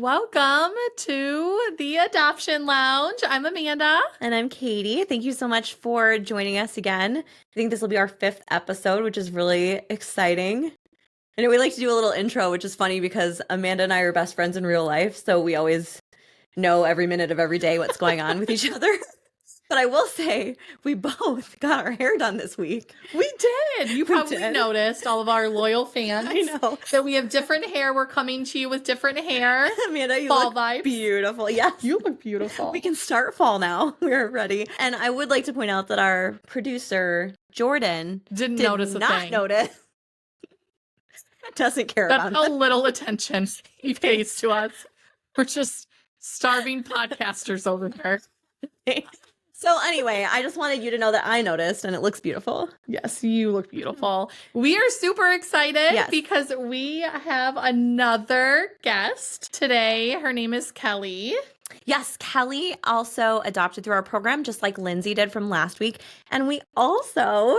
Welcome to the Adoption Lounge. I'm Amanda. And I'm Katie. Thank you so much for joining us again. I think this will be our 5th episode, which is really exciting. And we like to do a little intro, which is funny because Amanda and I are best friends in real life, so we always know every minute of every day what's going on with each other. But I will say, we both got our hair done this week. We did. You probably noticed, all of our loyal fans. I know. That we have different hair. We're coming to you with different hair. Amanda, you fall look vibes. Beautiful. Yes. You look beautiful. We can start fall now. We're ready. And I would like to point out that our producer, Jordan, did notice not notice. Doesn't care about it. That's a little attention he pays to us. We're just starving podcasters over there. So anyway, I just wanted you to know that I noticed and it looks beautiful. Yes, you look beautiful. We are super excited because we have another guest today. Her name is Kelli. Yes, Kelli also adopted through our program, just like Lindsay did from last week. And we also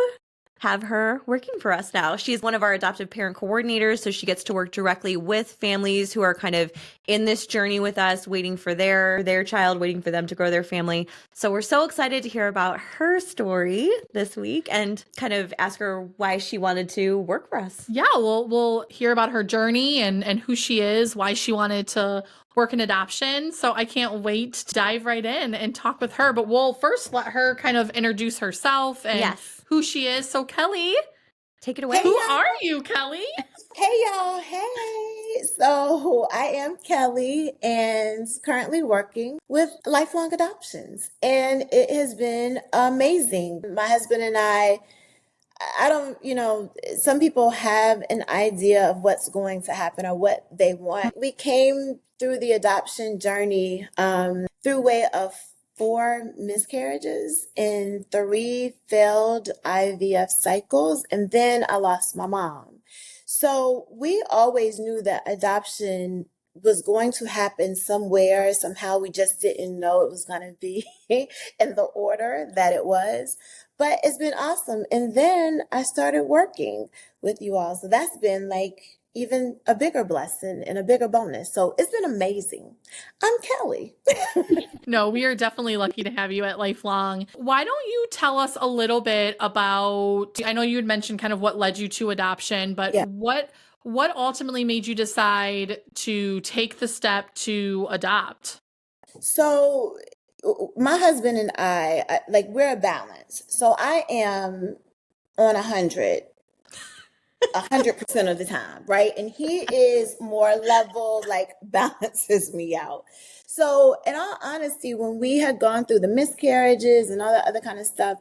have her working for us now. She's one of our adoptive parent coordinators, so she gets to work directly with families who are kind of in this journey with us, waiting for their child, waiting for them to grow their family. So we're so excited to hear about her story this week and kind of ask her why she wanted to work for us. Yeah, we'll hear about her journey and who she is, why she wanted to work in adoption. So I can't wait to dive right in and talk with her. But we'll first let her kind of introduce herself and who she is. So Kelli, take it away. Who are you, Kelli? Hey y'all. Hey. So I am Kelli and currently working with Lifelong Adoptions. And it has been amazing. My husband and I don't, some people have an idea of what's going to happen or what they want. We came through the adoption journey through way of 4 miscarriages and 3 failed IVF cycles, and then I lost my mom. So we always knew that adoption was going to happen somewhere, somehow. We just didn't know it was going to be in the order that it was. But it's been awesome. And then I started working with you all. So that's been like even a bigger blessing and a bigger bonus. So it's been amazing. I'm Kelli. No, we are definitely lucky to have you at Lifelong. Why don't you tell us a little bit about, I know you had mentioned kind of what led you to adoption, but what ultimately made you decide to take the step to adopt? So my husband and I, we're a balance. So I am on 100% of the time, right? And he is more level, balances me out. So in all honesty, when we had gone through the miscarriages and all that other kind of stuff,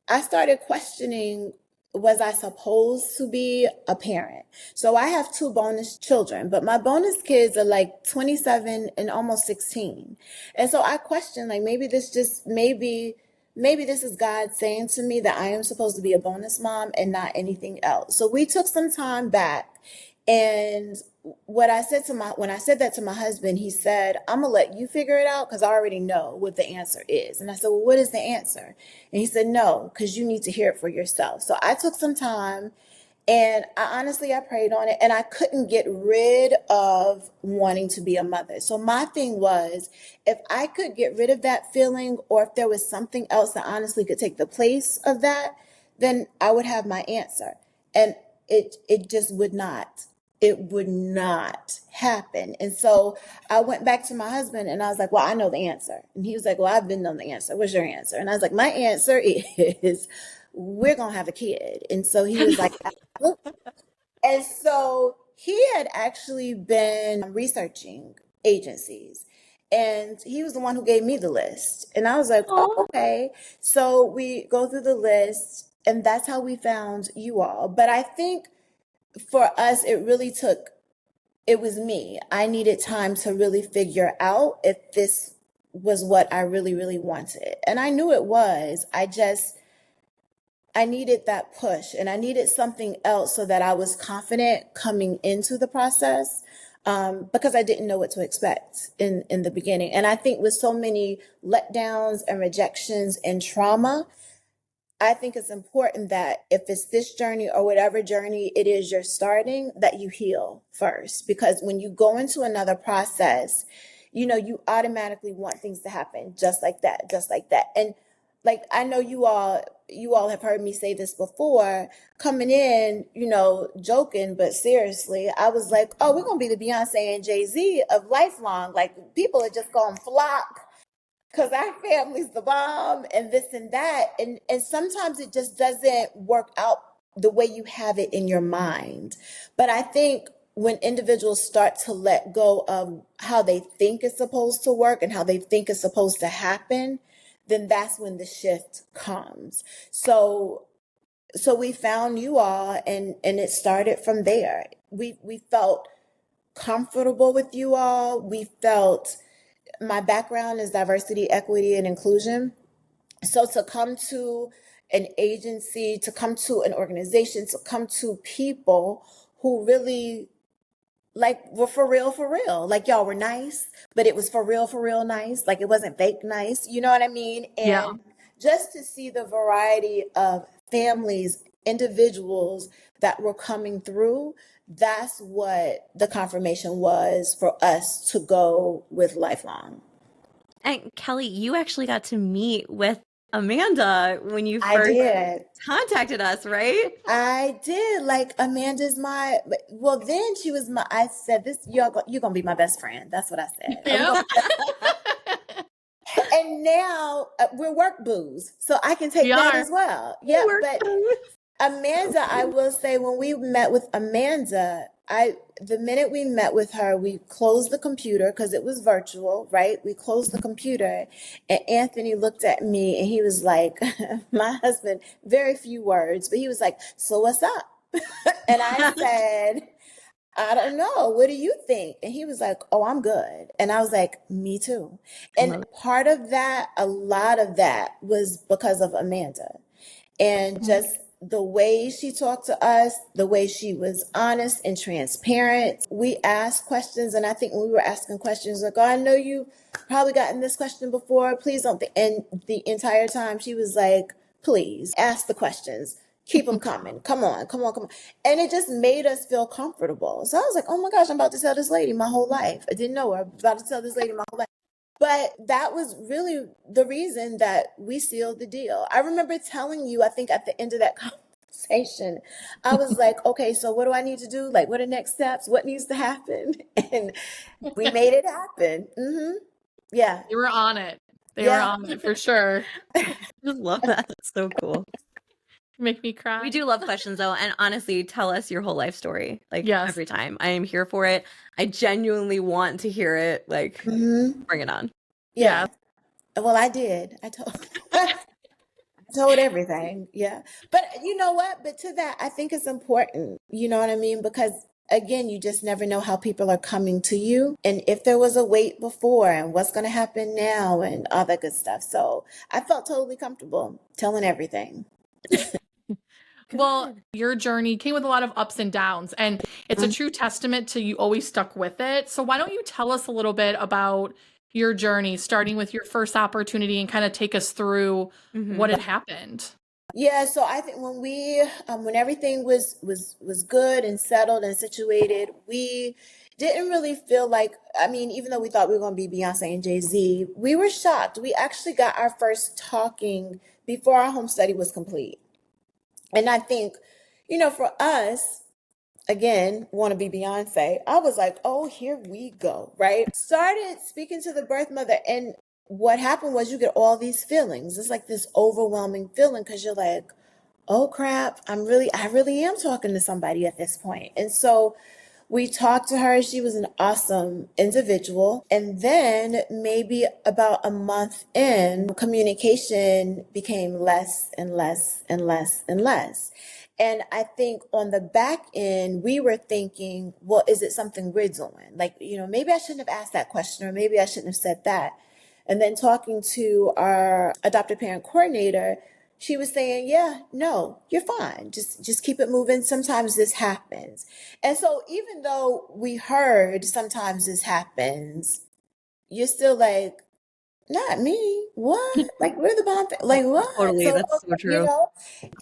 I started questioning, was I supposed to be a parent? So I have 2 bonus children, but my bonus kids are 27 and almost 16. And so I questioned, maybe this is God saying to me that I am supposed to be a bonus mom and not anything else. So we took some time back, and when I said that to my husband, he said, I'm gonna let you figure it out because I already know what the answer is. And I said, well, what is the answer? And he said, no, because you need to hear it for yourself. So I took some time, and I prayed on it, and I couldn't get rid of wanting to be a mother. So my thing was, if I could get rid of that feeling, or if there was something else that honestly could take the place of that, then I would have my answer. And it just would not. It would not happen. And so I went back to my husband and I was like, well, I know the answer. And he was like, well, I've been knowing the answer. What's your answer? And I was like, my answer is we're going to have a kid. And so he was like, and so he had actually been researching agencies, and he was the one who gave me the list. And I was like, oh, okay. So we go through the list, and that's how we found you all. But I think for us, it was me. I needed time to really figure out if this was what I really, really wanted. And I knew it was. I needed that push, and I needed something else so that I was confident coming into the process, because I didn't know what to expect in the beginning. And I think with so many letdowns and rejections and trauma, I think it's important that if it's this journey or whatever journey it is you're starting, that you heal first. Because when you go into another process, you automatically want things to happen just like that, just like that. And like, I know you all have heard me say this before, coming in, joking, but seriously, I was like, oh, we're going to be the Beyonce and Jay-Z of lifelong. Like, people are just going to flock because our family's the bomb and this and that. And sometimes it just doesn't work out the way you have it in your mind. But I think when individuals start to let go of how they think it's supposed to work and how they think it's supposed to happen, then that's when the shift comes. So we found you all, and it started from there. We felt comfortable with you all. We felt, my background is diversity, equity, and inclusion. So to come to an agency, to come to an organization, to come to people who really like were for real. Like, y'all were nice, but it was for real nice. Like, it wasn't fake nice. You know what I mean? Yeah. And just to see the variety of families, individuals that were coming through, that's what the confirmation was for us to go with lifelong. And Kelli, you actually got to meet with Amanda when you I first did. contacted us, right? I did. Like, Amanda's well, then she was I said, this, you're going to be my best friend. That's what I said. Yeah. And now we're work booze, so I can take We that are. as well. Yeah, Work but booze. Amanda, I will say, when we met with Amanda, the minute we met with her, we closed the computer because it was virtual, right? We closed the computer, and Anthony looked at me and he was like, my husband, very few words, but he was like, so what's up? And I said, I don't know. What do you think? And he was like, oh, I'm good. And I was like, me too. And part of that, a lot of that was because of Amanda. And just the way she talked to us, the way she was honest and transparent. We asked questions, and I think when we were asking questions, like, oh, I know you probably gotten this question before. Please don't. And the entire time she was like, please ask the questions. Keep them coming. Come on, come on, come on. And it just made us feel comfortable. So I was like, oh my gosh, I'm about to tell this lady my whole life. I didn't know her. I'm about to tell this lady my whole life. But that was really the reason that we sealed the deal. I remember telling you, I think at the end of that conversation, I was like, okay, so what do I need to do? Like, what are next steps? What needs to happen? And we made it happen. Yeah. They were on it. They were Yeah. on it for sure. I just love that. That's so cool. Make me cry. We do love questions though, and honestly, tell us your whole life story. Like, Yes. every time. I am here for it. I genuinely want to hear it. Like, bring it on. Yeah. Well, I did. I told everything. Yeah. But you know what? But to that, I think it's important. You know what I mean? Because again, you just never know how people are coming to you, and if there was a wait before, and what's going to happen now, and all that good stuff. So I felt totally comfortable telling everything. Well, your journey came with a lot of ups and downs, and it's a true testament to you always stuck with it. So why don't you tell us a little bit about your journey, starting with your first opportunity, and kind of take us through what had happened? Yeah, so I think when everything was good and settled and situated, we didn't really feel like, I mean, even though we thought we were going to be Beyonce and Jay-Z, we were shocked. We actually got our first talking before our home study was complete. And I think, for us, again, want to be Beyonce, I was like, oh, here we go, right? Started speaking to the birth mother, and what happened was you get all these feelings. It's like this overwhelming feeling because you're like, oh crap, I really am talking to somebody at this point. And so we talked to her. She was an awesome individual. And then maybe about a month in, communication became less and less and less and less. And I think on the back end, we were thinking, well, is it something we're doing? Like, maybe I shouldn't have asked that question, or maybe I shouldn't have said that. And then talking to our adoptive parent coordinator, she was saying, yeah, no, you're fine. Just keep it moving. Sometimes this happens. And so even though we heard sometimes this happens, you're still like, not me. What? Like we're the bomb. Like what? Totally. So That's so you true. know,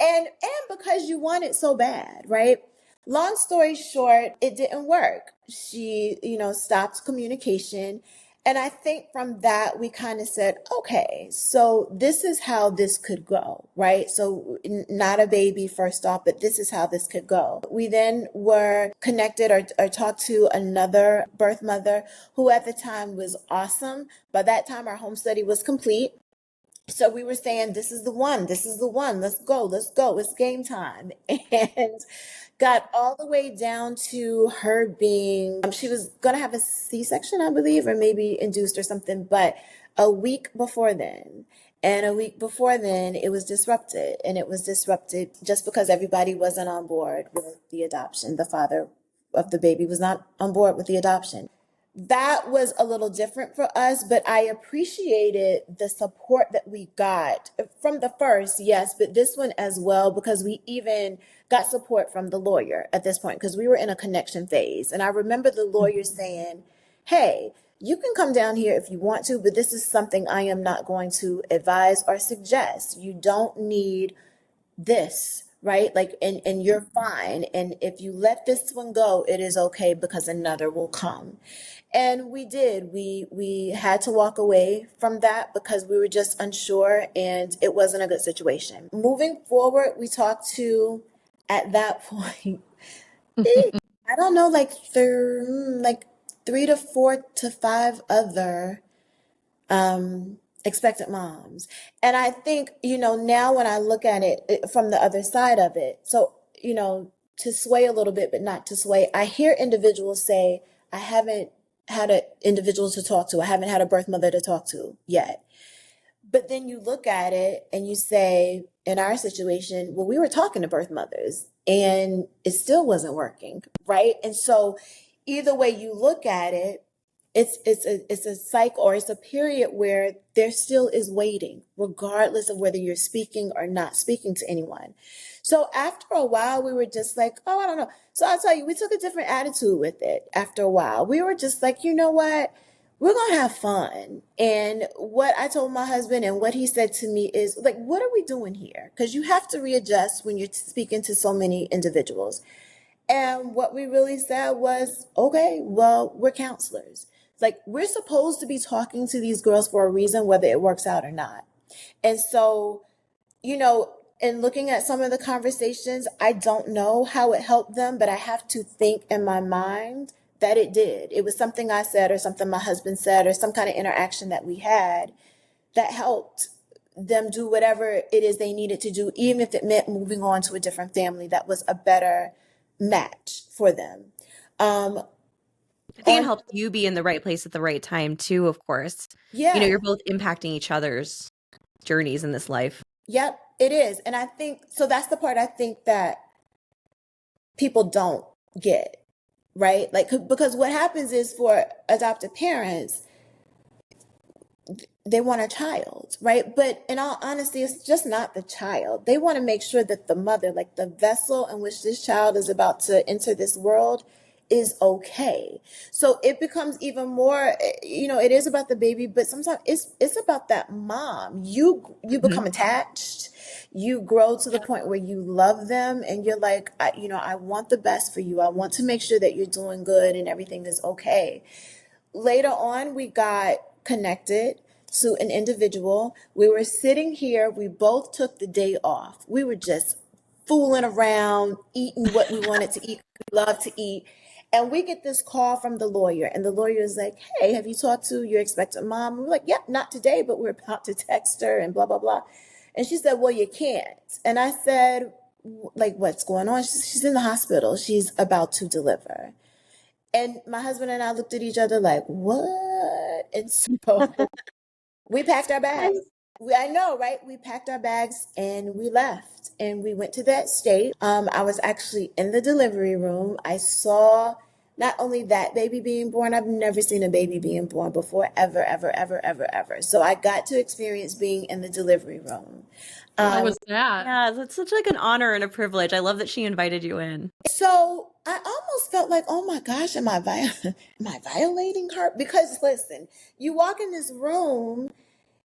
and because you want it so bad, right? Long story short, it didn't work. She, stopped communication. And I think from that, we kind of said, okay, so this is how this could go, right? So, not a baby first off, but this is how this could go. We then were connected or talked to another birth mother who at the time was awesome. By that time, our home study was complete. So we were saying, this is the one, this is the one, let's go, it's game time. And got all the way down to her being, she was going to have a C-section, I believe, or maybe induced or something, but a week before then. And a week before then, it was disrupted. And it was disrupted just because everybody wasn't on board with the adoption. The father of the baby was not on board with the adoption. That was a little different for us, but I appreciated the support that we got from the first, yes, but this one as well, because we even got support from the lawyer at this point, because we were in a connection phase. And I remember the lawyer saying, hey, you can come down here if you want to, but this is something I am not going to advise or suggest. You don't need this, right? Like, and you're fine. And if you let this one go, it is okay because another will come. And we did. We had to walk away from that because we were just unsure and it wasn't a good situation. Moving forward, we talked to at that point, I don't know, like 3 to 4 to 5 other expectant moms. And I think, now when I look at it from the other side of it, so, to sway a little bit, but not to sway, I hear individuals say, I haven't had an individual to talk to. I haven't had a birth mother to talk to yet. But then you look at it and you say, in our situation, well, we were talking to birth mothers and it still wasn't working, right? And so either way you look at it, it's a cycle or it's a period where there still is waiting, regardless of whether you're speaking or not speaking to anyone. So after a while, we were just like, oh, I don't know. So I'll tell you, we took a different attitude with it after a while. We were just like, you know what? We're going to have fun. And what I told my husband and what he said to me is like, what are we doing here? Because you have to readjust when you're speaking to so many individuals. And what we really said was, okay, well, we're counselors. Like, we're supposed to be talking to these girls for a reason, whether it works out or not. And so, in looking at some of the conversations, I don't know how it helped them, but I have to think in my mind that it did. It was something I said or something my husband said or some kind of interaction that we had that helped them do whatever it is they needed to do, even if it meant moving on to a different family that was a better match for them. I think it helps you be in the right place at the right time too, of course. Yeah. You're both impacting each other's journeys in this life. Yep, it is. And I think, so that's the part I think that people don't get, right? Like, because what happens is for adoptive parents, they want a child, right? But in all honesty, it's just not the child. They want to make sure that the mother, like the vessel in which this child is about to enter this world, is okay. So it becomes even more, it is about the baby, but sometimes it's about that mom. You become attached. You grow to the point where you love them and you're like, I want the best for you. I want to make sure that you're doing good and everything is okay. Later on, we got connected to an individual. We were sitting here. We both took the day off. We were just fooling around, eating what we wanted to eat, we love to eat. And we get this call from the lawyer, and the lawyer is like, hey, have you talked to your expectant mom? And we're like, yep, not today, but we're about to text her and blah, blah, blah. And she said, well, you can't. And I said, like, what's going on? She's in the hospital. She's about to deliver. And my husband and I looked at each other like, what? And so we packed our bags. I know, right? We packed our bags and we left and we went to that state. I was actually in the delivery room. I saw not only that baby being born, I've never seen a baby being born before, ever, ever, ever, ever, ever. So I got to experience being in the delivery room. How was that? Yeah, that's such like an honor and a privilege. I love that she invited you in. So I almost felt like, oh my gosh, am I violating her? Because listen, you walk in this room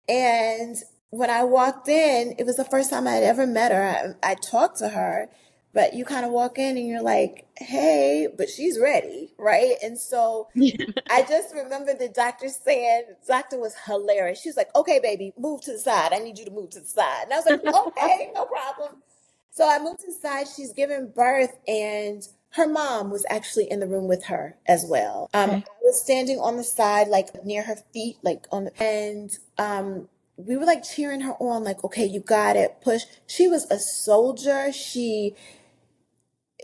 And when I walked in, it was the first time I had ever met her. I talked to her, but you kind of walk in and you're like, hey, but she's ready, right? And so I just remember the doctor saying, the doctor was hilarious. She was like, okay, baby, move to the side. I need you to move to the side. And I was like, okay, no problem. So I moved to the side. She's giving birth, and her mom was actually in the room with her as well. I Okay. was standing on the side, like near her feet, like on the, and we were like cheering her on, like, okay, you got it, push. She was a soldier. She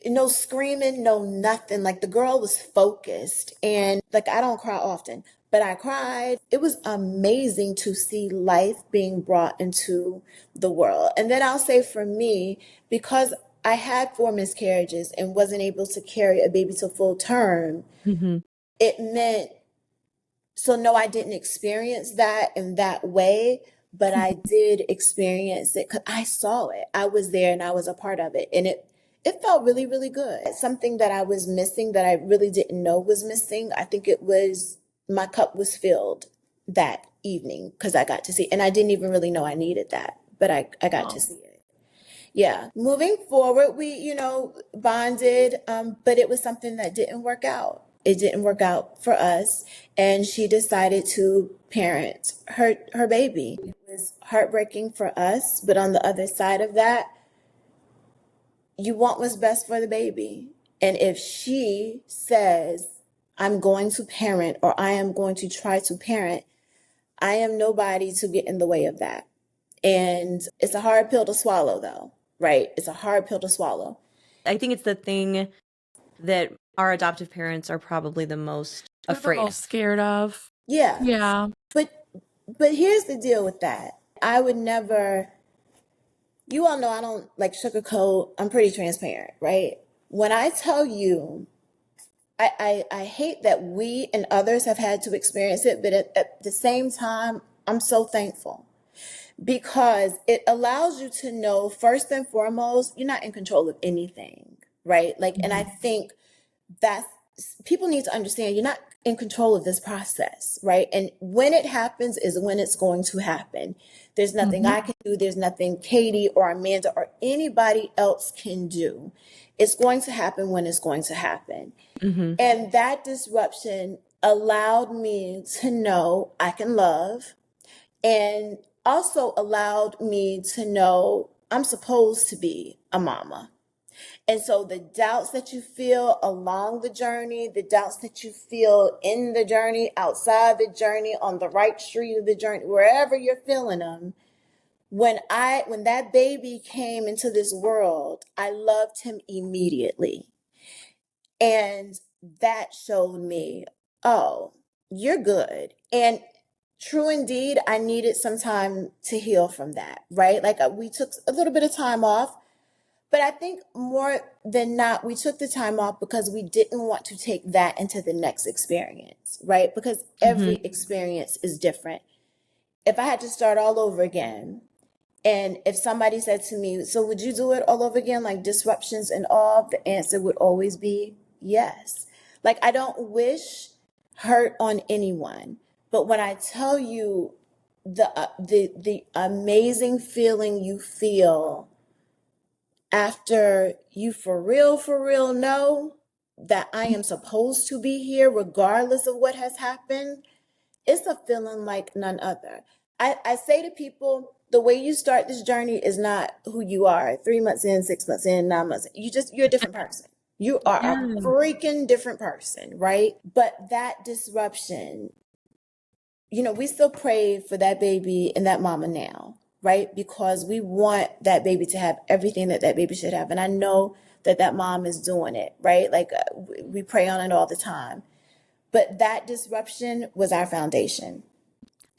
no screaming, no nothing. Like the girl was focused. And like I don't cry often, but I cried. It was amazing to see life being brought into the world. And then I'll say for me, because I had 4 miscarriages and wasn't able to carry a baby to full term, Mm-hmm. it meant so no, I didn't experience that in that way, but I did experience it because I saw it. I was there and I was a part of it. And it felt really, really good. Something that I was missing that I really didn't know was missing. I think it was my cup was filled that evening because I got to see, and I didn't even really know I needed that, but I got to Oh. see it. Yeah. Moving forward, we, bonded, but it was something that didn't work out. It didn't work out for us. And she decided to parent her baby. It was heartbreaking for us. But on the other side of that, you want what's best for the baby. And if she says, I'm going to parent or I am going to try to parent, I am nobody to get in the way of that. And it's a hard pill to swallow, though, right? It's a hard pill to swallow. I think it's the thing that our adoptive parents are probably the most They're the afraid of. most scared of. Yeah. Yeah. But here's the deal with that. I would never, you all know I don't like sugarcoat. I'm pretty transparent, right? When I tell you, I hate that we and others have had to experience it, but at the same time, I'm so thankful because it allows you to know, first and foremost, you're not in control of anything, right? Like, and I think that's people need to understand you're not in control of this process, right? And when it happens is when it's going to happen. There's nothing Mhm. I can do. There's nothing Katie or Amanda or anybody else can do. It's going to happen when it's going to happen. Mm-hmm. And that disruption allowed me to know I can love and also allowed me to know I'm supposed to be a mama. And so the doubts that you feel along the journey, the doubts that you feel in the journey, outside the journey, on the right street of the journey, wherever you're feeling them, when that baby came into this world, I loved him immediately. And that showed me, oh, you're good. And true indeed, I needed some time to heal from that, right? Like we took a little bit of time off, but I think more than not, we took the time off because we didn't want to take that into the next experience, right? Because every experience is different. If I had to start all over again, and if somebody said to me, so would you do it all over again, like disruptions and all, the answer would always be yes. Like I don't wish hurt on anyone, but when I tell you the amazing feeling you feel after you for real know that I am supposed to be here regardless of what has happened, it's a feeling like none other. I say to people, the way you start this journey is not who you are 3 months in, 6 months in, 9 months in. You're a different person. You are a Yeah. freaking different person, right? But that disruption, we still pray for that baby and that mama now, right? Because we want that baby to have everything that that baby should have. And I know that that mom is doing it, right? Like we pray on it all the time. But that disruption was our foundation.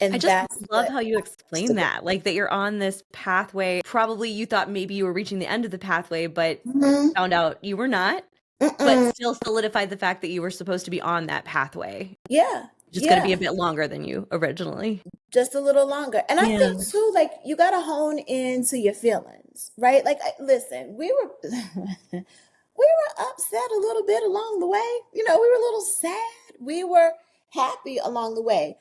I And just that's love what how you explain that. Like that you're on this pathway. Probably you thought maybe you were reaching the end of the pathway, but Mhm. found out you were not, but Mm-mm. still solidified the fact that you were supposed to be on that pathway. Yeah, Just going to be a yeah, bit longer than you originally. just a little longer. And I Yeah. think too, like you got to hone into your feelings, right? Like, listen, we were we were upset a little bit along the way. We were a little sad. We were happy along the way.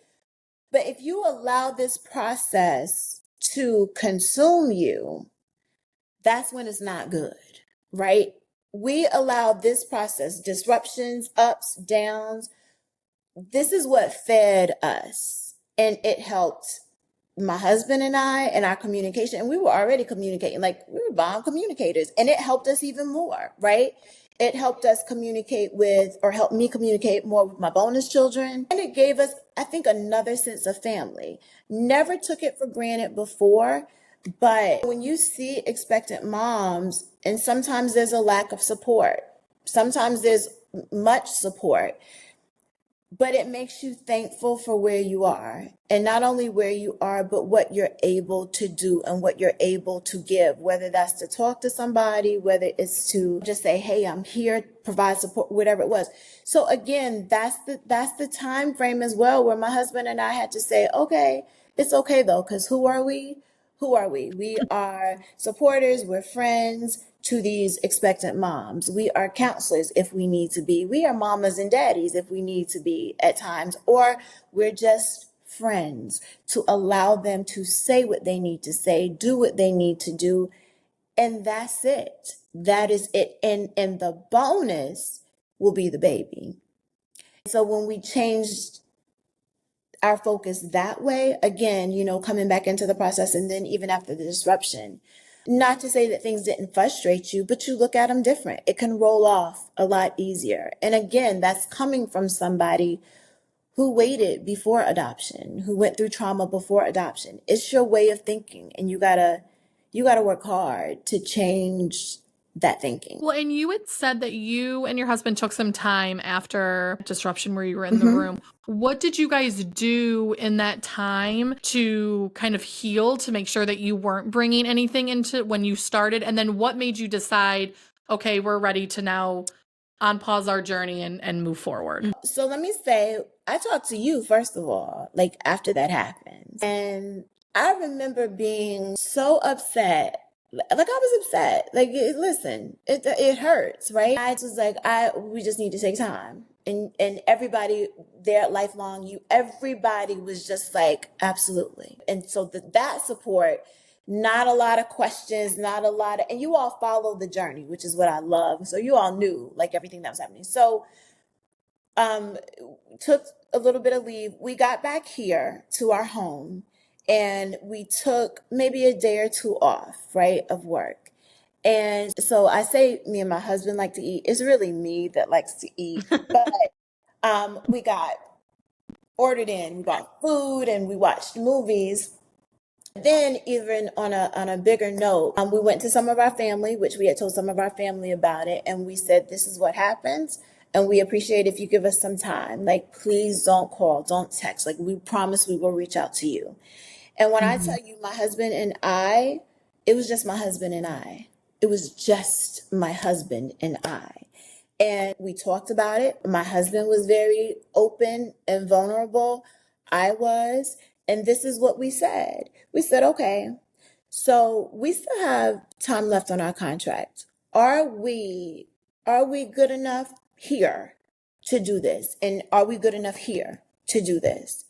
But if you allow this process to consume you, that's when it's not good, right? We allow this process, disruptions, ups, downs. This is what fed us. And it helped my husband and I and our communication. And we were already communicating, like we were bomb communicators. And it helped us even more, right? It helped us communicate with, or helped me communicate more with my bonus children. And it gave us, I think, another sense of family. Never took it for granted before. But when you see expectant moms, and sometimes there's a lack of support, sometimes there's much support, but it makes you thankful for where you are. And not only where you are, but what you're able to do and what you're able to give, whether that's to talk to somebody, whether it's to just say, hey, I'm here, provide support, whatever it was. So again, that's the time frame as well, where my husband and I had to say, okay, it's okay though, because who are we? Who are we? We are supporters, we're friends to these expectant moms. We are counselors if we need to be. We are mamas and daddies if we need to be at times, or we're just friends to allow them to say what they need to say, do what they need to do. And that's it. That is it. And the bonus will be the baby. So when we changed our focus that way, again, coming back into the process, and then even after the disruption, not to say that things didn't frustrate you, but you look at them different. It can roll off a lot easier. And again, that's coming from somebody who waited before adoption, who went through trauma before adoption. It's your way of thinking, and you gotta work hard to change that thinking. Well, and you had said that you and your husband took some time after disruption where you were in the room. What did you guys do in that time to kind of heal, to make sure that you weren't bringing anything into when you started? And then what made you decide, okay, we're ready to now unpause our journey and move forward? So let me say, I talked to you, first of all, like after that happened. And I remember being so upset. Like I was upset. Like, listen, it hurts, right? I was like, we just need to take time. And everybody there at Lifelong, everybody was just like, absolutely. And so that support, not a lot of questions, and you all followed the journey, which is what I love. So you all knew like everything that was happening. So took a little bit of leave. We got back here to our home, and we took maybe a day or two off, right, of work. And so I say me and my husband like to eat. It's really me that likes to eat. But we got ordered in, we bought food, and we watched movies. Then even on a bigger note, we went to some of our family, which we had told some of our family about it. And we said, this is what happens. And we appreciate if you give us some time. Like, please don't call, don't text. Like, we promise we will reach out to you. And when I tell you my husband and I, it was just my husband and I. It was just my husband and I. And we talked about it. My husband was very open and vulnerable. I was. And this is what we said. We said, okay, so we still have time left on our contract. Are we good enough here to do this? And are we good enough here to do this?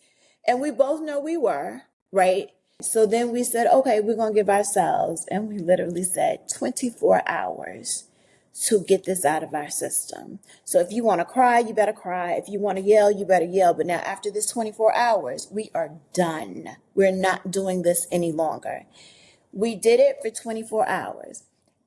And we both know we were, right? So then we said, okay, we're going to give ourselves, and we literally said 24 hours to get this out of our system. So if you want to cry, you better cry. If you want to yell, you better yell. But now after this 24 hours, we are done. We're not doing this any longer. We did it for 24 hours.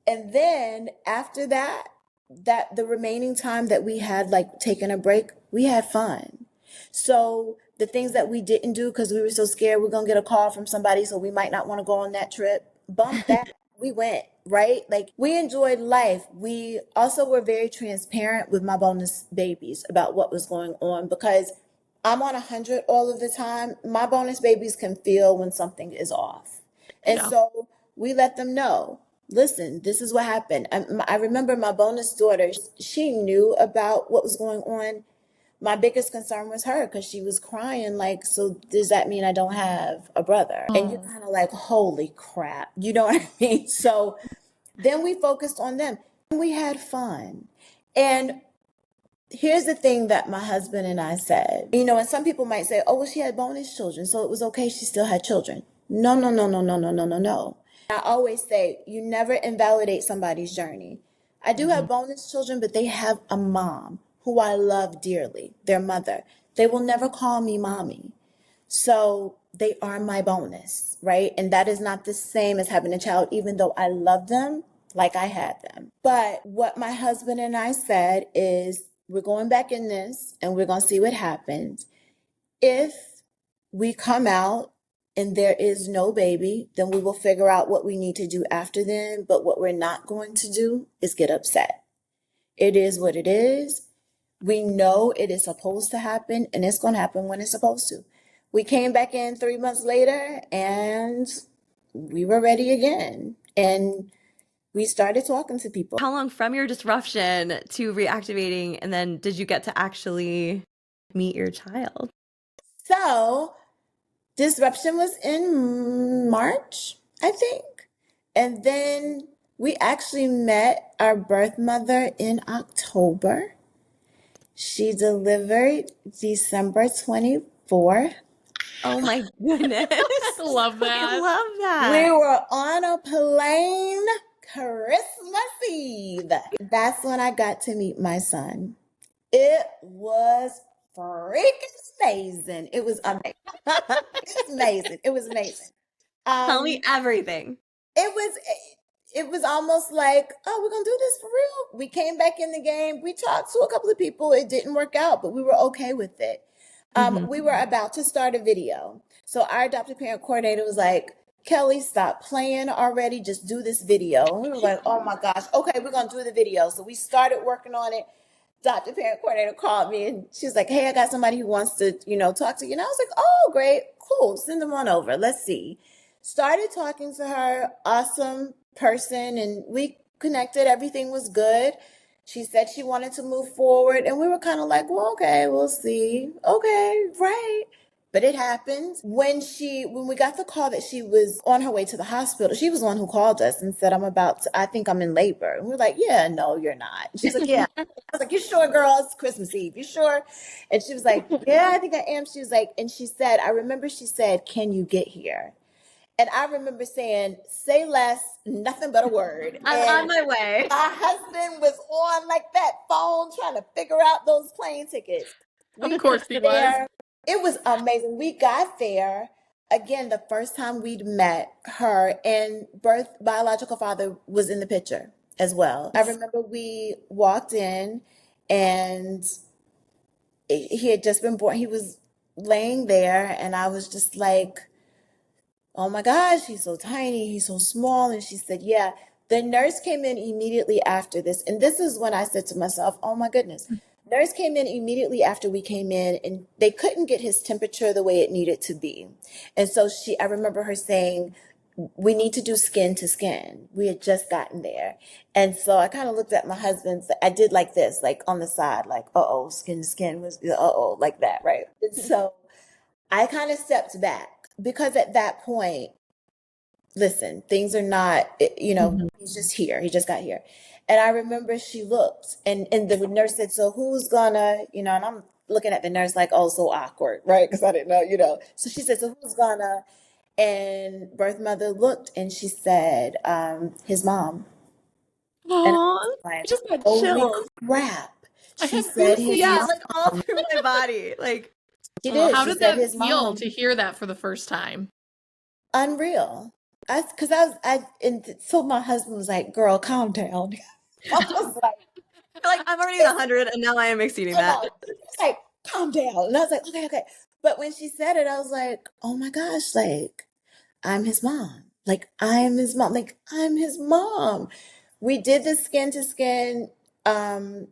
And then after that the remaining time that we had, like taking a break, we had fun. So the things that we didn't do because we were so scared we're going to get a call from somebody, so we might not want to go on that trip, bump that. We went, right? Like, we enjoyed life. We also were very transparent with my bonus babies about what was going on, because I'm on 100 all of the time. My bonus babies can feel when something is off. And so we let them know, listen, this is what happened. I remember my bonus daughter, she knew about what was going on. My biggest concern was her, because she was crying like, so does that mean I don't have a brother? And you're kind of like, holy crap. You know what I mean? So then we focused on them. We had fun. And Here's the thing that my husband and I said. And some people might say, oh, well, she had bonus children, so it was okay. She still had children. No, no, no, no, no, no, no, no, no. I always say, you never invalidate somebody's journey. I do have bonus children, but they have a mom who I love dearly, their mother. They will never call me mommy. So they are my bonus, right? And that is not the same as having a child, even though I love them like I had them. But what my husband and I said is, we're going back in this and we're going to see what happens. If we come out and there is no baby, then we will figure out what we need to do after then. But what we're not going to do is get upset. It is what it is. We know it is supposed to happen, and it's going to happen when it's supposed to. We came back in 3 months later and we were ready again. And we started talking to people. How long from your disruption to reactivating, and then did you get to actually meet your child? So disruption was in March, I think. And then we actually met our birth mother in October. She delivered December 24th. Oh my goodness. I love that. I love that. We were on a plane Christmas Eve. That's when I got to meet my son. It was freaking amazing. It was amazing. It's amazing. It was amazing. Tell me everything. It was almost like, oh, we're gonna do this for real. We came back in the game. We talked to a couple of people. It didn't work out, but we were okay with it. We were about to start a video. So our adoptive parent coordinator was like, Kelli, stop playing already. Just do this video. And we were like, oh my gosh, okay, we're gonna do the video. So we started working on it. Adoptive parent coordinator called me and she was like, hey, I got somebody who wants to, talk to you. And I was like, oh, great, cool, send them on over. Let's see. Started talking to her, awesome person, and we connected. Everything was good. She said she wanted to move forward, and we were kind of like, well, okay, we'll see. Okay, right. But it happened. When we got the call that she was on her way to the hospital, she was the one who called us and said, I think I'm in labor. And we were like, yeah, no, you're not. She's like, yeah. I was like, you sure, girl? It's Christmas Eve. You sure? And she was like, yeah, I think I am. She was like, and she said, I remember she said, can you get here? And I remember saying, say less, nothing but a word. I'm on my way. My husband was on like that phone trying to figure out those plane tickets. Of course he was. It was amazing. We got there. Again, the first time we'd met her, and biological father was in the picture as well. I remember we walked in and he had just been born. He was laying there and I was just like, oh my gosh, he's so tiny, he's so small. And she said, yeah. The nurse came in immediately after this. And this is when I said to myself, oh my goodness. Nurse came in immediately after we came in and they couldn't get his temperature the way it needed to be. And so I remember her saying, we need to do skin to skin. We had just gotten there. And so I kind of looked at my husband. I did like this, like on the side, like, uh-oh, skin to skin was, uh-oh, like that, right? And so I kind of stepped back because at that point, listen, things are not, he's just here. He just got here. And I remember she looked and the nurse said, so who's gonna, and I'm looking at the nurse like, oh, so awkward, right? Because I didn't know. So she said, so who's gonna, and birth mother looked and she said, his mom. And I was like, just got holy chills. crap. I She have said his Yeah, mom. like all through my body. Like, She did. How She did said that his feel mom. to hear that for the first time? Unreal. And so my husband was like, girl, calm down. I was like, I'm already at 100 and now I am exceeding that. He was like, calm down. And I was like, okay. But when she said it, I was like, oh my gosh, like, I'm his mom. Like, I'm his mom. Like, I'm his mom. We did the skin to skin, and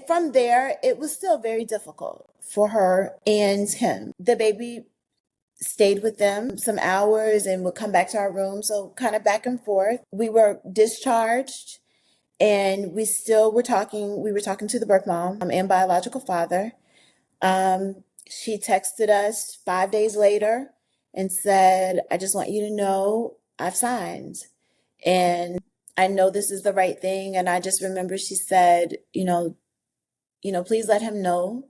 from there, it was still very difficult for her and him. The baby stayed with them some hours and would come back to our room. So kind of back and forth. We were discharged and we still were talking. We were talking to the birth mom and biological father. She texted us 5 days later and said, I just want you to know I've signed and I know this is the right thing. And I just remember she said, please let him know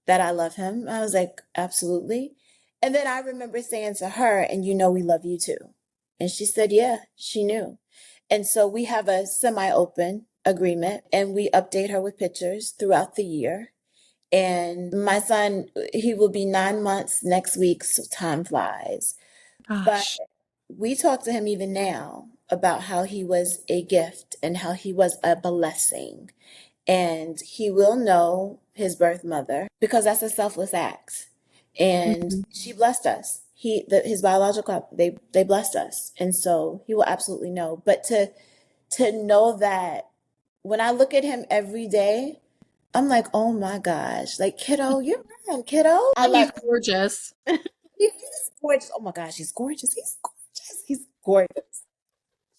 that I love him. I was like, absolutely. And then I remember saying to her, and we love you too. And she said, yeah, she knew. And so we have a semi-open agreement and we update her with pictures throughout the year. And my son, he will be 9 months next week, so time flies. But Gosh. we talk to him even now about how he was a gift and how he was a blessing. And he will know his birth mother because that's a selfless act. And she blessed us. His biological, they blessed us. And so he will absolutely know. But to know that when I look at him every day, I'm like, oh my gosh, like kiddo, you're mine, kiddo. I And he's love gorgeous. he's gorgeous. Oh my gosh, he's gorgeous. He's gorgeous. He's gorgeous.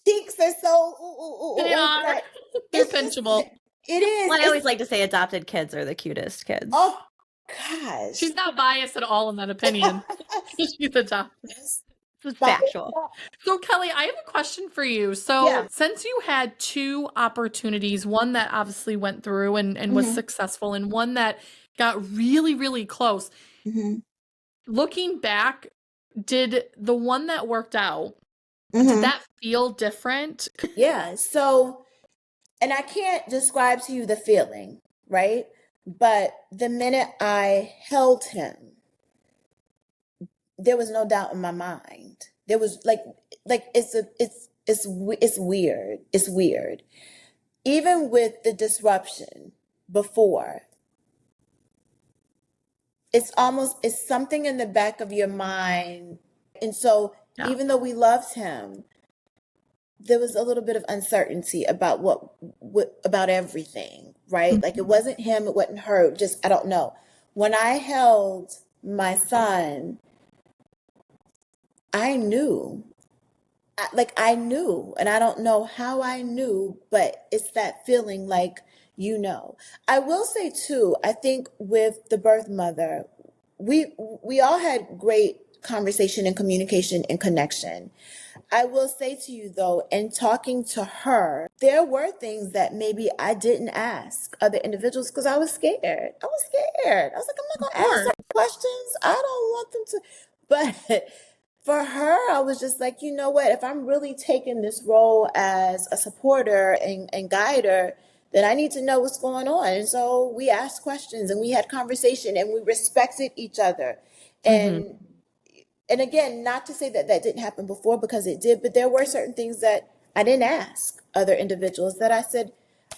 Cheeks are so They are. but They're it's just pinchable. it is. Well, I always It's like to say adopted kids are the cutest kids. oh gosh. She's not biased at all in that opinion. She's adopted. It's factual. So, Kelli, I have a question for you. So, Yeah. since you had two opportunities, one that obviously went through and was successful, and one that got really, really close, looking back, did the one that worked out, did that feel different? Yeah. So, and I can't describe to you the feeling, right? But the minute I held him, there was no doubt in my mind. There was it's weird. It's weird. Even with the disruption before, it's something in the back of your mind. And so even though we loved him, there was a little bit of uncertainty about about everything, right? Like it wasn't him, it wasn't her, just I don't know. When I held my son, I knew. I knew, and I don't know how I knew, but it's that feeling like I will say too, I think with the birth mother, we all had great conversation and communication and connection. I will say to you though, in talking to her, there were things that maybe I didn't ask other individuals because I was scared. I was scared. I was like, I'm not going to ask certain questions. I don't want them to. But for her, I was just like, you know what? If I'm really taking this role as a supporter and guider, then I need to know what's going on. And so we asked questions and we had conversation and we respected each other. And again, not to say that that didn't happen before because it did, but there were certain things that I didn't ask other individuals that I said,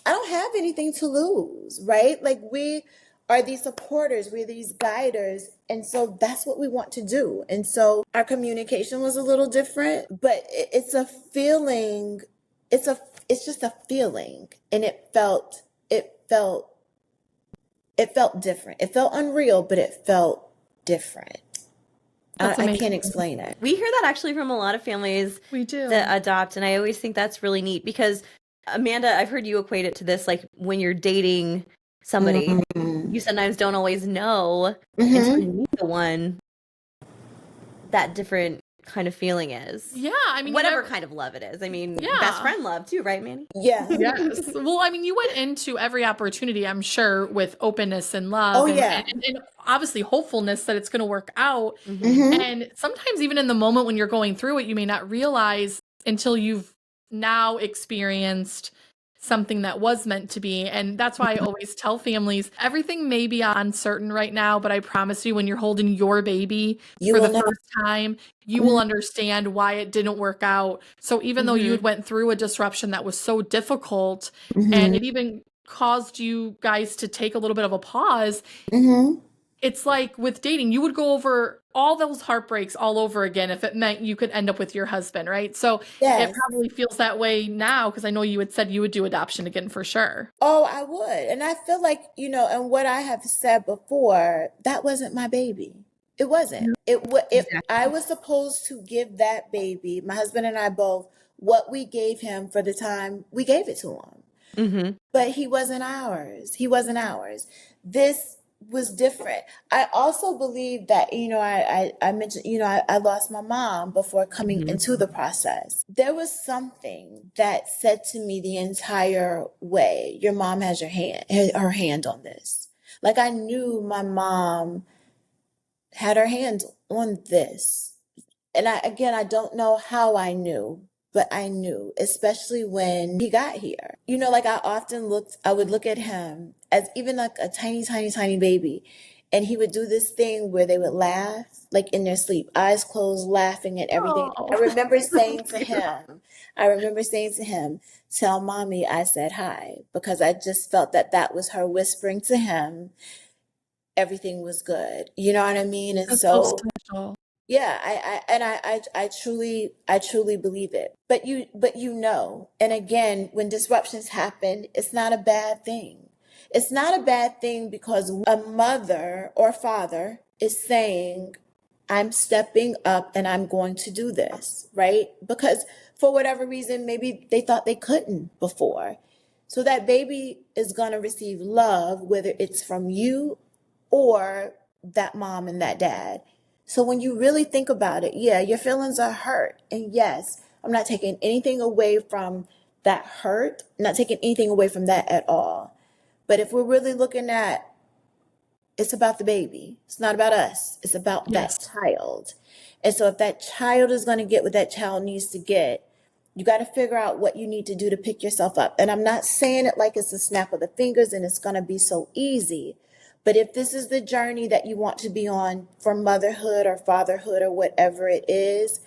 I don't have anything to lose, right? Like we are these supporters, we're these guiders. And so that's what we want to do. And so our communication was a little different, but it's a feeling, it's just a feeling. And it felt different. It felt unreal, but it felt different. I can't explain it. We hear that actually from a lot of families We do. that adopt, and I always think that's really neat because, Amanda, I've heard you equate it to this, like when you're dating somebody, you sometimes don't always know until you meet the one that different kind of feeling is. Yeah, I mean, whatever kind of love it is. I mean, best friend love too, right, Manny? Yeah. Yes. Well, I mean, you went into every opportunity, I'm sure, with openness and love. Oh, and, yeah. and obviously hopefulness that it's going to work out. And sometimes even in the moment when you're going through it, you may not realize until you've now experienced something that was meant to be. And that's why I always tell families, everything may be uncertain right now, but I promise you, when you're holding your baby for the first time, you will understand why it didn't work out. So even though you went through a disruption that was so difficult and it even caused you guys to take a little bit of a pause, it's like with dating, you would go over all those heartbreaks all over again if it meant you could end up with your husband, right? So it probably feels that way now because I know you had said you would do adoption again for sure. Oh, I would. And I feel like, and what I have said before, that wasn't my baby. It wasn't. I was supposed to give that baby, my husband and I both, what we gave him for the time we gave it to him. But he wasn't ours. He wasn't ours. was different. I also believe that, I mentioned, I lost my mom before coming into the process. There was something that said to me the entire way, your mom has her hand on this. Like I knew my mom had her hand on this. And I don't know how I knew, but I knew, especially when he got here. Like I would look at him as even like a tiny, tiny, tiny baby. And he would do this thing where they would laugh, like in their sleep, eyes closed, laughing at everything. Oh, I remember saying to him, tell mommy I said hi, because I just felt that that was her whispering to him everything was good. You know what I mean? And that's so so special. yeah, I truly believe it. But and again, when disruptions happen, it's not a bad thing. It's not a bad thing because a mother or father is saying, I'm stepping up and I'm going to do this, right? Because for whatever reason, maybe they thought they couldn't before. So that baby is going to receive love, whether it's from you or that mom and that dad. So when you really think about it, yeah, your feelings are hurt. And yes, I'm not taking anything away from that hurt, not taking anything away from that at all. But if we're really looking at, it's about the baby. It's not about us. It's about that Yes. child. And so if that child is going to get what that child needs to get, you got to figure out what you need to do to pick yourself up. And I'm not saying it like it's a snap of the fingers and it's going to be so easy. But if this is the journey that you want to be on for motherhood or fatherhood or whatever it is,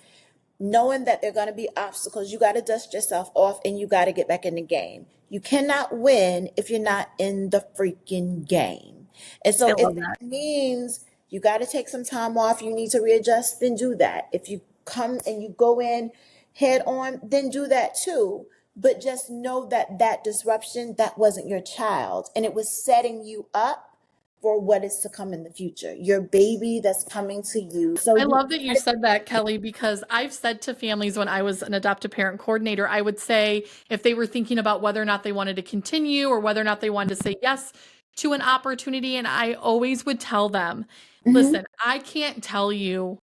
knowing that there are going to be obstacles, you got to dust yourself off and you got to get back in the game. You cannot win if you're not in the freaking game. And I so if love that. that means you got to take some time off, you need to readjust, then do that. If you come and you go in head on, then do that too. But just know that that disruption, that wasn't your child, and it was setting you up for what is to come in the future. Your baby that's coming to you. So I you love that you said that, Kelli, because I've said to families when I was an adoptive parent coordinator, I would say if they were thinking about whether or not they wanted to continue or whether or not they wanted to say yes to an opportunity, and I always would tell them, Mhm. listen, I can't tell you,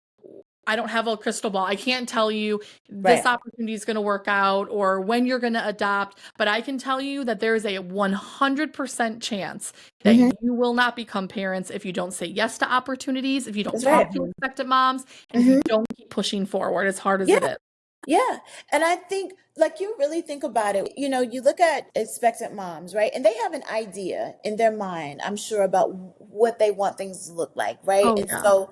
I don't have a crystal ball. I can't tell you this Right. opportunity is going to work out or when you're going to adopt, but I can tell you that there is a 100% chance that Mhm. you will not become parents if you don't say yes to opportunities, if you don't That's right. talk to expectant moms, and if you Mhm. don't keep pushing forward as hard as Yeah. it is. Yeah. And I think, like, you really think about it, you look at expectant moms, right? And they have an idea in their mind, I'm sure, about what they want things to look like, right? Oh, And yeah. so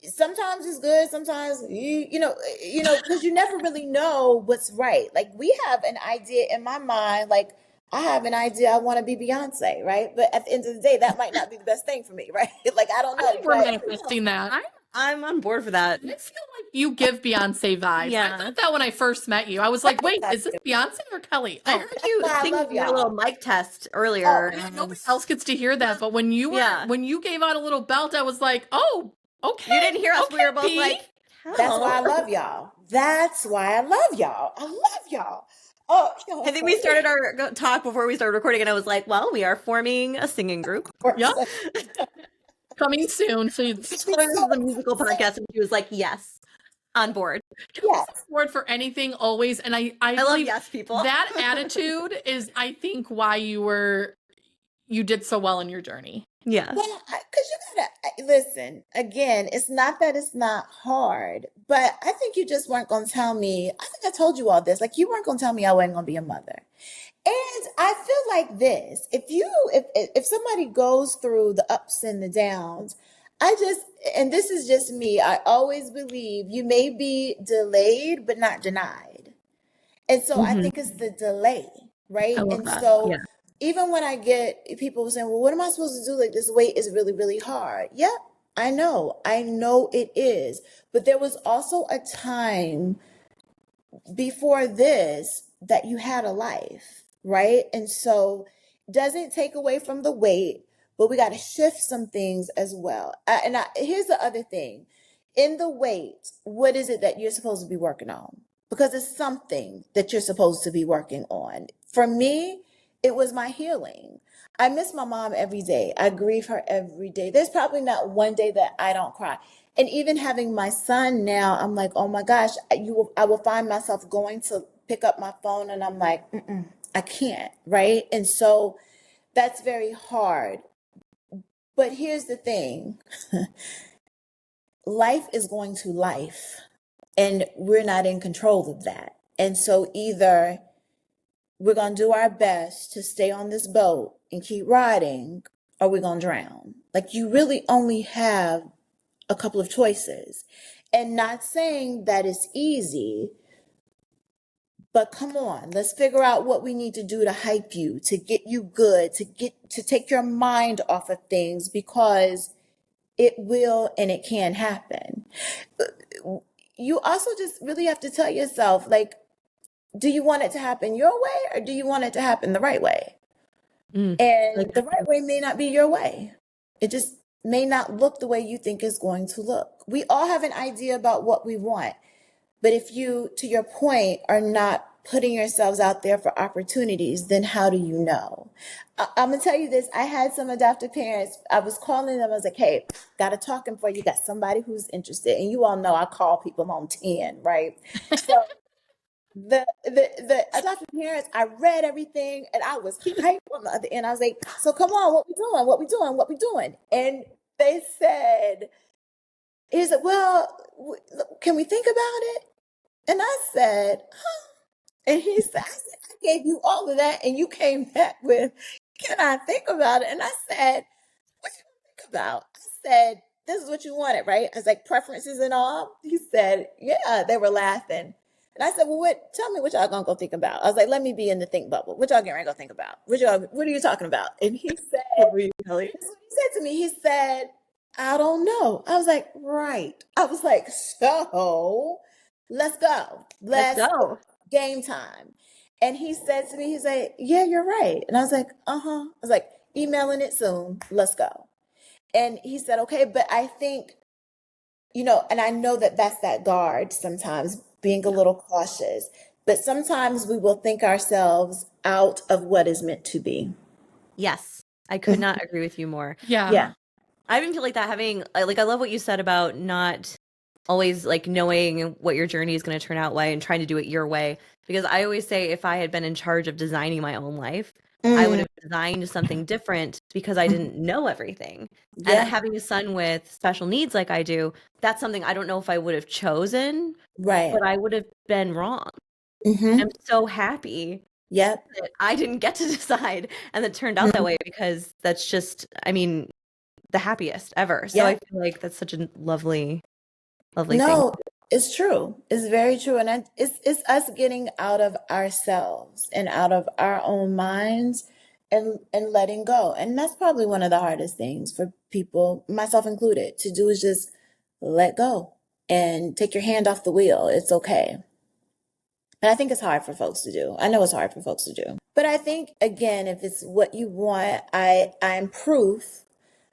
sometimes it's good, sometimes because you never really know what's right. Like we have an idea in my mind, like I have an idea I want to be Beyonce, right? But at the end of the day, that might not be the best thing for me, right? Like I don't I know, think we're but manifesting that. I'm on board for that. I feel like you give Beyonce vibes. I Yeah. thought that when I first met you. I was like, wait, is this Beyonce or Kelli? I Oh, heard you why I sing love your little y'all. mic test Oh, earlier. nobody else gets to hear that. But when you were Yeah. when you gave out a little belt, I was like, oh, okay. You didn't hear us. Okay, We were both P. like, that's why I hell. love y'all. That's why I love y'all. I love y'all. Oh, I think we started our talk before we started recording, and I was like, well, we are forming a singing group. Yep. Coming soon. So you This is a musical podcast, and she was like, yes, on board. Yes. support for anything always. And I I love believe yes people. that attitude is, I think, why you did so well in your journey. Yeah. Well, because you gotta listen again. It's not that it's not hard, but I think you just weren't gonna tell me. I think I told you all this. Like you weren't gonna tell me I wasn't gonna be a mother. And I feel like this: if somebody goes through the ups and the downs, and this is just me. I always believe you may be delayed, but not denied. And so I think it's the delay, I right? love And that. so Yeah. even when I get people saying, well, what am I supposed to do? Like this wait is really, really hard. Yep, I know. I know it is. But there was also a time before this that you had a life, right? And so doesn't take away from the wait, but we got to shift some things as well. Here's the other thing. In the wait, what is it that you're supposed to be working on? Because it's something that you're supposed to be working on. For me, it was my healing. I miss my mom every day. I grieve her every day. There's probably not one day that I don't cry. And even having my son now, I'm like, oh my gosh, I will find myself going to pick up my phone and I'm like, I can't, right? And so that's very hard. But here's the thing. Life is going to life, and we're not in control of that. And so either we're going to do our best to stay on this boat and keep riding, or we're going to drown. Like, you really only have a couple of choices. And not saying that it's easy, but come on, let's figure out what we need to do to hype you, to get you good, to take your mind off of things, because it will and it can happen. You also just really have to tell yourself, like, do you want it to happen your way or do you want it to happen the right way? And the right way may not be your way. It just may not look the way you think it's going to look. We all have an idea about what we want. But if you, to your point, are not putting yourselves out there for opportunities, then how do you know? I'm going to tell you this. I had some adoptive parents. I was calling them. I was like, hey, got a talking for you. Got somebody who's interested. And you all know I call people on 10, right? So the adoptive parents, I read everything and I was hyped on the other end. I was like, so come on, what we doing? What we doing? What we doing? And they said, he said, well, can we think about it? And I said, huh? And he said, I gave you all of that and you came back with, can I think about it? And I said, what you think about? I said, this is what you wanted, right? I was like, preferences and all. He said, yeah. They were laughing. And I said, well, tell me what y'all gonna go think about. I was like, let me be in the think bubble. What y'all getting ready to go think about? What are you talking about? And he said, this is what he said to me. He said, I don't know. I was like, right. I was like, so let's go. Let's go. Game time. And he said to me, he's like, yeah, you're right. And I was like, I was like, emailing it soon. Let's go. And he said, okay, but I think, and I know that that's that guard sometimes, being a little cautious, but sometimes we will think ourselves out of what is meant to be. Yes. I could not agree with you more. Yeah. I even feel like that I love what you said about not always like knowing what your journey is going to turn out like and trying to do it your way. Because I always say if I had been in charge of designing my own life, I would have designed something different because I didn't know everything. Yeah. And having a son with special needs like I do, that's something I don't know if I would have chosen, right? But I would have been wrong. I'm so happy that I didn't get to decide and it turned out that way, because that's just, I mean, the happiest ever. So I feel like that's such a lovely thing. No, it's true. It's very true. And it's us getting out of ourselves and out of our own minds and letting go. And that's probably one of the hardest things for people, myself included, to do, is just let go and take your hand off the wheel. It's okay. And I think it's hard for folks to do. I know it's hard for folks to do. But I think, again, if it's what you want, I'm proof,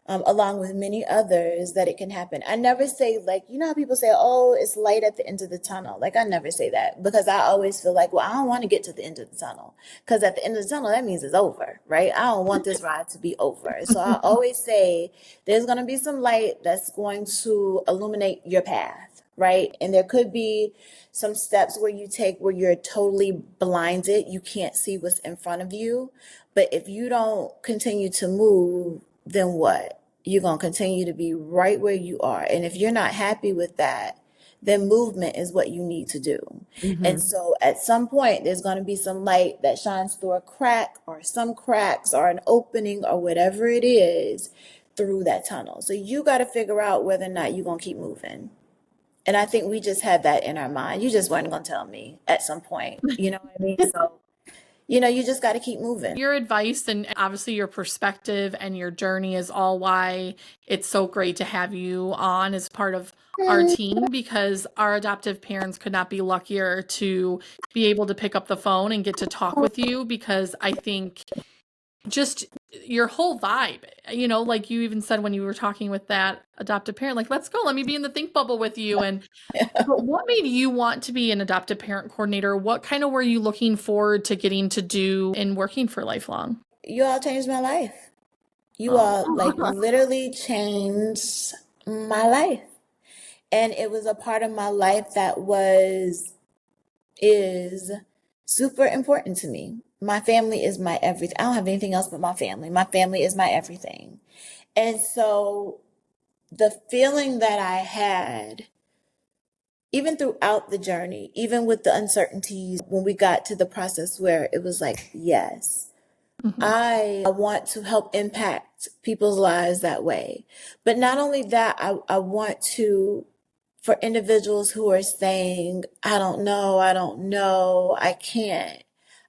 along with many others, that it can happen. I never say, like, how people say, oh, it's light at the end of the tunnel. Like, I never say that, because I always feel like, well, I don't want to get to the end of the tunnel, because at the end of the tunnel, that means it's over, right? I don't want this ride to be over. So I always say there's going to be some light that's going to illuminate your path, right? And there could be some steps where you take where you're totally blinded. You can't see what's in front of you. But if you don't continue to move, then what? You're going to continue to be right where you are. And if you're not happy with that, then movement is what you need to do. And so at some point, there's going to be some light that shines through a crack or some cracks or an opening or whatever it is through that tunnel. So you got to figure out whether or not you're going to keep moving. And I think we just had that in our mind. You just weren't going to tell me at some point. You know what I mean? So, you just got to keep moving. Your advice and obviously your perspective and your journey is all why it's so great to have you on as part of our team, because our adoptive parents could not be luckier to be able to pick up the phone and get to talk with you, because I think just your whole vibe, you know, like you even said when you were talking with that adoptive parent, like, let's go, let me be in the think bubble with you. And but what made you want to be an adoptive parent coordinator? What kind of were you looking forward to getting to do in working for Lifelong? You all changed my life. You Oh, all like literally changed my life. And it was a part of my life that is super important to me. My family is my everything. I don't have anything else but my family. My family is my everything. And so the feeling that I had, even throughout the journey, even with the uncertainties, when we got to the process where it was like, yes, mhm. I want to help impact people's lives that way. But not only that, I want to, for individuals who are saying, I don't know, I can't.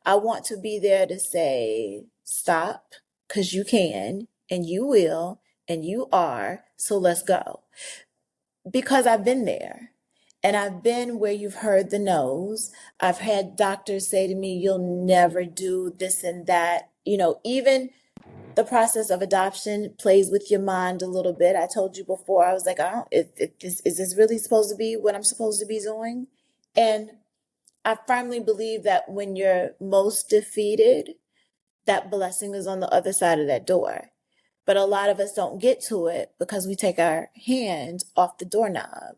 I want to be there to say, stop, because you can, and you will, and you are, so let's go. Because I've been there. And I've been where you've heard the no's. I've had doctors say to me, you'll never do this and that. You know, even the process of adoption plays with your mind a little bit. I told you before, I was like, I don't, is this really supposed to be what I'm supposed to be doing? And I firmly believe that when you're most defeated, that blessing is on the other side of that door. But a lot of us don't get to it because we take our hand off the doorknob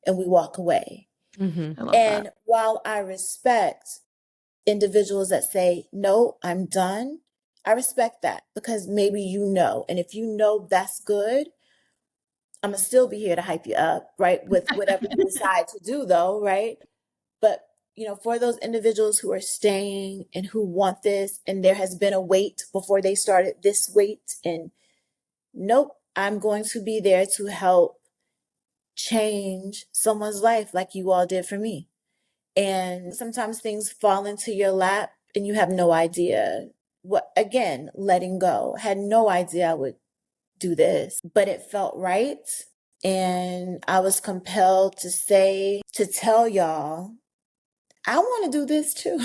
and we walk away. Mm-hmm. I love that. And while I respect individuals that say, no, I'm done, I respect that because maybe you know. And if you know that's good, I'm going to still be here to hype you up, right? With whatever you decide to do, though, right? But, you know, for those individuals who are staying and who want this, and there has been a wait before they started this wait, and nope, I'm going to be there to help change someone's life like you all did for me. And sometimes things fall into your lap and you have no idea what, again, letting go. Had no idea I would do this, but it felt right. And I was compelled to tell y'all, I want to do this too.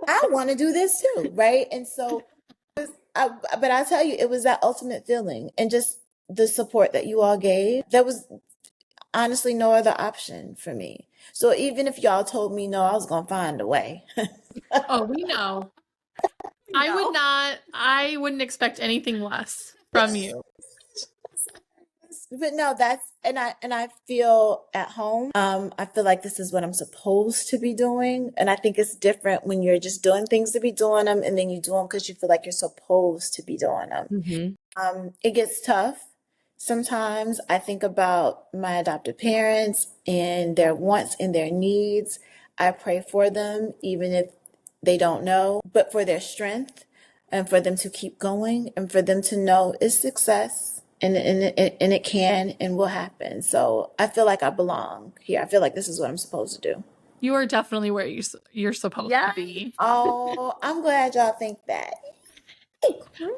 I want to do this too. Right. And so, but I tell you, it was that ultimate feeling and just the support that you all gave. There was honestly no other option for me. So even if y'all told me no, I was going to find a way. Oh, we know. No. I wouldn't expect anything less from you. But no, and I feel at home. I feel like this is what I'm supposed to be doing. And I think it's different when you're just doing things to be doing them and then you do them because you feel like you're supposed to be doing them. Mm-hmm. It gets tough. Sometimes I think about my adopted parents and their wants and their needs. I pray for them, even if they don't know, but for their strength and for them to keep going and for them to know it's success and it can and will happen. So I feel like I belong here. I feel like this is what I'm supposed to do. You are definitely where you're supposed Yeah. to be. Oh, I'm glad y'all think that.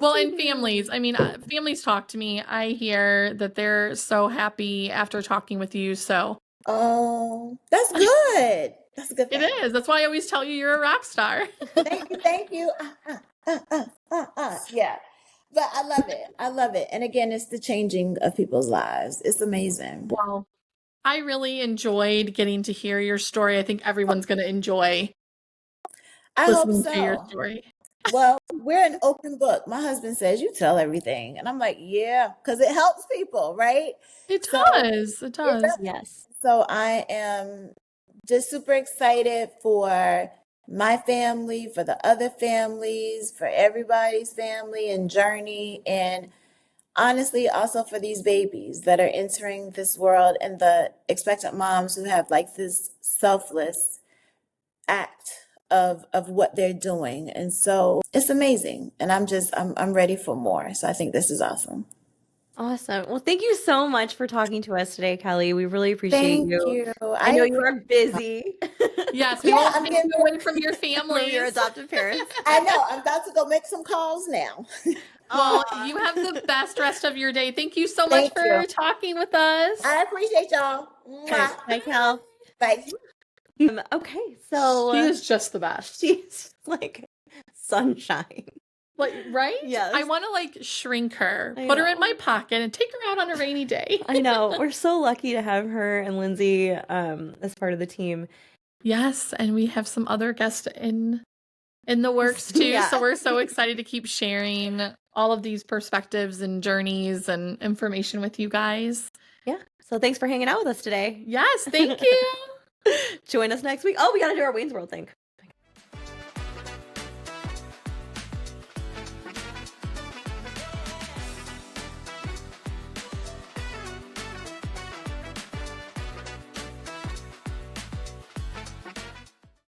Well, and families, I mean, families talk to me. I hear that they're so happy after talking with you. So Oh, that's good. That's a good it thing. is. That's why I always tell you you're a rock star. Thank you, thank you. Yeah. But I love it. I love it. And again, it's the changing of people's lives. It's amazing. Well, I really enjoyed getting to hear your story. I think everyone's going to enjoy I hope listening to your so. story. Well, we're an open book. My husband says you tell everything. And I'm like, yeah, because it helps people, right? It So does. It it does. does. Yes. So I am just super excited for my family, for the other families, for everybody's family and journey, and honestly, also for these babies that are entering this world and the expectant moms who have like this selfless act of what they're doing. And so it's amazing. And I'm ready for more. So I think this is awesome. Awesome. Well, thank you so much for talking to us today, Kelly. We really appreciate Thank you. you. I I know you appreciate. are busy Yes, we Yeah, won't I'm take getting you away from your from your families. adoptive parents. I know. I'm about to go make some calls now. Well, Aw. you have the best rest of your day. Thank you so much Thank you. for talking with us. I appreciate y'all. All right. Mwah. Bye, Kel. Bye. Okay, She so is just the best. she's like sunshine. Like, right? Yes. I want to like shrink her, put her in my pocket, and take her out on a rainy day. I know. We're so lucky to have her and Lindsay as part of the team. Yes, and we have some other guests in the works too. Yeah. So we're so excited to keep sharing all of these perspectives and journeys and information with you guys. Yeah. So thanks for hanging out with us today. Yes, thank you. Join us next week. Oh, we got to do our Wayne's World thing.